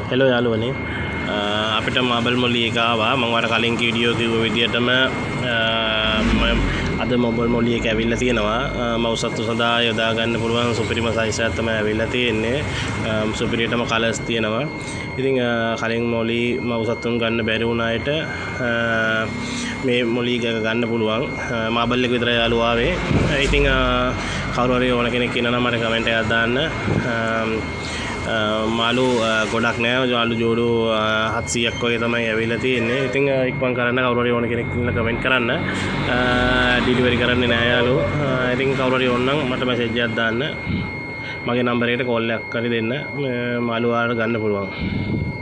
Hello යාළුවනේ අපිට marble මොලි එක ආවා මම අර කලින් වීඩියෝ කිව්ව විදිහටම අද මොබල් මොලි එක ඇවිල්ලා තියෙනවා මවුසත්තු සඳහා යොදා ගන්න පුළුවන් සුපිරිම සයිස් එකක් තමයි ඇවිල්ලා තියෙන්නේ සුපිරියටම කලර්ස් තියෙනවා ඉතින් කලින් මොලි මවුසත්තුන් ගන්න බැරි වුණ අයට මේ මොලි එක ගන්න පුළුවන් මාබල් එක විතරයි යාළුවා ආවේ ඉතින් කවුරු හරි ඕන කෙනෙක් ඉන්නවා නම් මට කමෙන්ට් එකක් දාන්න මාළු ගොඩක් නෑ මාළු ජෝඩු 700ක් වගේ තමයි ඇවිල්ලා තියෙන්නේ. ඉතින් ඉක්මන් කරන්න කවුරු හරි ඕන කෙනෙක් ඉන්න කමෙන්ට් කරන්න. ඩිලිවරි කරන්නේ නෑ යාළු. ඉතින් කවුරු හරි ඕන නම් මට මැසේජ් එකක් දාන්න. මගේ නම්බර් එකට කෝල් එකක් හරි දෙන්න. මාළු ආර ගන්න පුළුවන්.